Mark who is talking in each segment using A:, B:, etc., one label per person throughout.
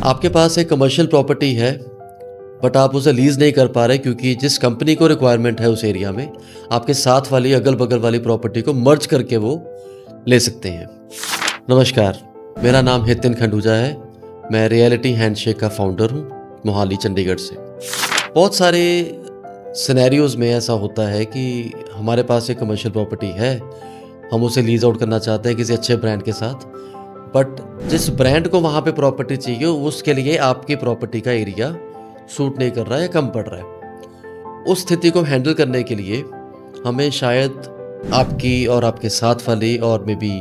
A: आपके पास एक commercial property है, बट आप उसे लीज़ नहीं कर पा रहे क्योंकि जिस कंपनी को रिक्वायरमेंट है उस एरिया में, आपके साथ वाली अगल-बगल वाली प्रॉपर्टी को मर्ज करके वो ले सकते हैं। नमस्कार, मेरा नाम हितिन खंडूजा है। मैं रियलिटी हैंडशेक का फाउंडर हूँ, मोहाली, चंडीगढ़ से। बहुत सारे सिनेरियोज़ में ऐसा होता है कि हमारे पास एक कमर्शियल प्रॉपर्टी है, हम उसे लीज़ आउट करना चाहते हैं किसी अच्छे ब्रांड के साथ, बट जिस ब्रांड को वहाँ पे प्रॉपर्टी चाहिए उसके लिए आपकी प्रॉपर्टी का एरिया सूट नहीं कर रहा है या कम पड़ रहा है। उस स्थिति को हैंडल करने के लिए हमें शायद आपकी और आपके साथ वाली और मे बी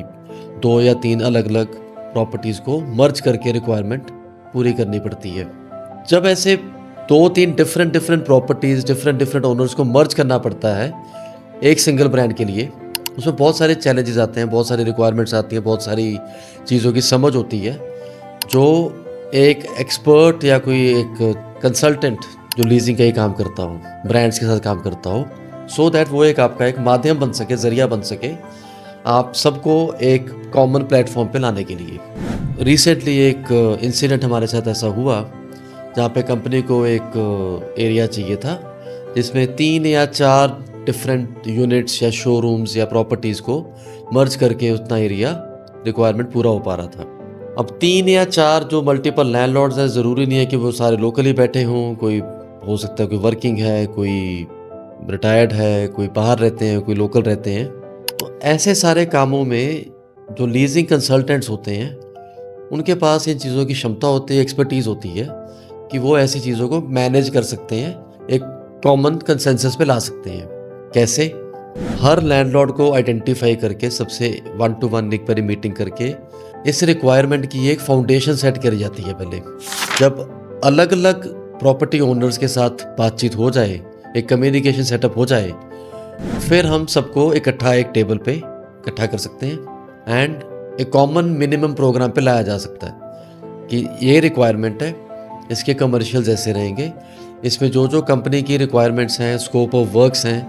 A: 2 या 3 अलग-अलग प्रॉपर्टीज़ को मर्ज करके रिक्वायरमेंट पूरी करनी पड़ती है। जब ऐसे 2-3 डिफरेंट प्रॉपर्टीज़, डिफरेंट ओनर्स को मर्ज करना पड़ता है एक सिंगल ब्रांड के लिए, उसमें बहुत सारे चैलेंजेस आते हैं, बहुत सारी रिक्वायरमेंट्स आती हैं, बहुत सारी चीज़ों की समझ होती है, जो एक एक्सपर्ट या कोई एक कंसल्टेंट जो लीजिंग का ही काम करता हो, ब्रांड्स के साथ काम करता हो, सो दैट वो एक आपका एक माध्यम बन सके, ज़रिया बन सके आप सबको एक कॉमन प्लेटफॉर्म पे लाने के लिए। रिसेंटली एक इंसिडेंट हमारे साथ ऐसा हुआ जहाँ पे कंपनी को एक एरिया चाहिए था जिसमें 3 या 4 डिफरेंट यूनिट्स या शोरूम्स या प्रॉपर्टीज़ को मर्ज करके उतना एरिया रिक्वायरमेंट पूरा हो पा रहा था। अब 3 या 4 जो मल्टीपल लैंडलॉर्ड्स हैं, ज़रूरी नहीं है कि वो सारे लोकली बैठे हों, कोई हो सकता है कोई वर्किंग है, कोई रिटायर्ड है, कोई बाहर रहते हैं, कोई लोकल रहते हैं। तो ऐसे सारे कामों में जो लीजिंग कंसल्टेंट्स होते हैं, उनके पास इन चीज़ों की क्षमता होती है, एक्सपर्टीज़ होती है कि वो ऐसी चीज़ों को मैनेज कर सकते हैं, एक कॉमन कंसेंसस पे ला सकते हैं। कैसे? हर लैंडलॉर्ड को आइडेंटिफाई करके सबसे 1 to 1 एक बारी मीटिंग करके इस रिक्वायरमेंट की एक फाउंडेशन सेट करी जाती है पहले। जब अलग-अलग प्रॉपर्टी ओनर्स के साथ बातचीत हो जाए, एक कम्युनिकेशन सेटअप हो जाए, फिर हम सबको इकट्ठा एक टेबल पे इकट्ठा कर सकते हैं एंड एक कॉमन मिनिमम प्रोग्राम पे लाया जा सकता है कि ये रिक्वायरमेंट है, इसके कमर्शियल्स ऐसे रहेंगे, इसमें जो जो कंपनी की रिक्वायरमेंट्स हैं, स्कोप ऑफ वर्क्स हैं,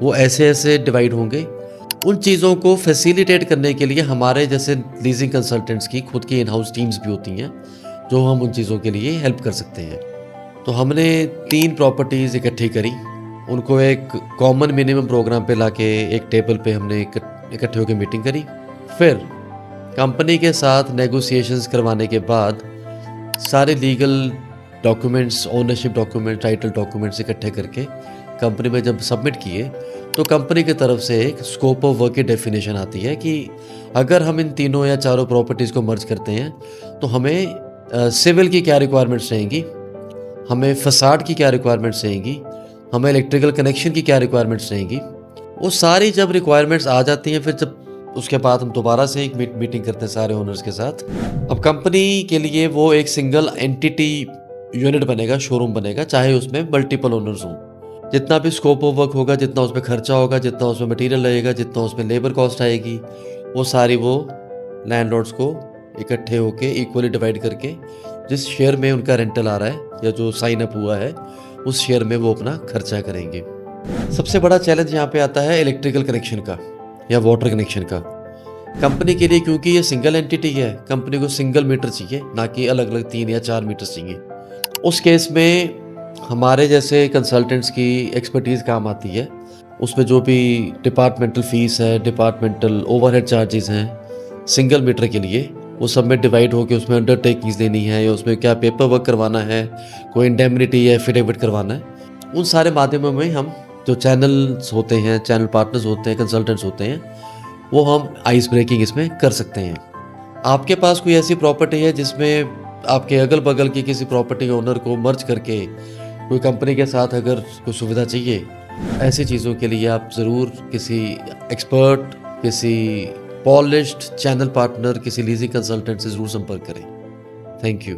A: वो ऐसे डिवाइड होंगे। उन चीज़ों को फैसिलिटेट करने के लिए हमारे जैसे लीजिंग कंसल्टेंट्स की खुद की इन हाउस टीम्स भी होती हैं, जो हम उन चीज़ों के लिए हेल्प कर सकते हैं। तो हमने 3 प्रॉपर्टीज़ इकट्ठी करी, उनको एक कॉमन मिनिमम प्रोग्राम पे लाके एक टेबल पे हमने इकट्ठे होकर मीटिंग करी। फिर कंपनी के साथ नेगोशिएशंस करवाने के बाद सारे legal documents, ownership document, title documents इकट्ठे करके कंपनी में जब सबमिट किए, तो कंपनी की तरफ से एक स्कोप ऑफ वर्क की डेफिनेशन आती है कि अगर हम इन 3 या 4 प्रॉपर्टीज़ को मर्ज करते हैं तो हमें सिविल की क्या रिक्वायरमेंट्स रहेंगी, हमें फसाड की क्या रिक्वायरमेंट्स रहेंगी, हमें इलेक्ट्रिकल कनेक्शन की क्या रिक्वायरमेंट्स रहेंगी। वो सारी जब रिक्वायरमेंट्स आ जाती हैं, फिर जब उसके बाद हम दोबारा से एक मीटिंग करते हैं सारे ओनर्स के साथ। अब कंपनी के लिए वो एक सिंगल एंटिटी यूनिट बनेगा, शोरूम बनेगा, चाहे उसमें मल्टीपल ओनर्स हों। जितना भी स्कोप ऑफ वर्क होगा, जितना उसमें खर्चा होगा, जितना उसमें मटेरियल लगेगा, जितना उसमें लेबर कॉस्ट आएगी, वो सारी वो लैंडलॉर्ड्स को इकट्ठे होके इक्वली डिवाइड करके जिस शेयर में उनका रेंटल आ रहा है या जो साइन अप हुआ है, उस शेयर में वो अपना खर्चा करेंगे। सबसे बड़ा चैलेंज यहाँ पे आता है इलेक्ट्रिकल कनेक्शन का या वाटर कनेक्शन का। कंपनी के लिए क्योंकि ये सिंगल एंटिटी है, कंपनी को सिंगल मीटर चाहिए, ना कि अलग-अलग 3 या 4 मीटर चाहिए। उस केस में हमारे जैसे कंसल्टेंट्स की एक्सपर्टीज़ काम आती है। उसमें जो भी डिपार्टमेंटल फ़ीस है, डिपार्टमेंटल ओवरहेड चार्जेस हैं, सिंगल मीटर के लिए, वो सब में डिवाइड होकर उसमें अंडरटेकिंग्स देनी है या उसमें क्या पेपर वर्क करवाना है, कोई इंडेमनिटी या एफिडेविट करवाना है। उन सारे माध्यमों में हम जो चैनल्स होते हैं, चैनल पार्टनर्स होते हैं, कंसल्टेंट्स होते हैं, वो हम आइस ब्रेकिंग इसमें कर सकते हैं। आपके पास कोई ऐसी प्रॉपर्टी है जिसमें आपके अगल-बगल की किसी प्रॉपर्टी ओनर को मर्ज करके कोई कंपनी के साथ अगर कोई सुविधा चाहिए, ऐसी चीज़ों के लिए आप ज़रूर किसी एक्सपर्ट, किसी पॉलिश्ड चैनल पार्टनर, किसी लीजिंग कंसल्टेंट से ज़रूर संपर्क करें। Thank you.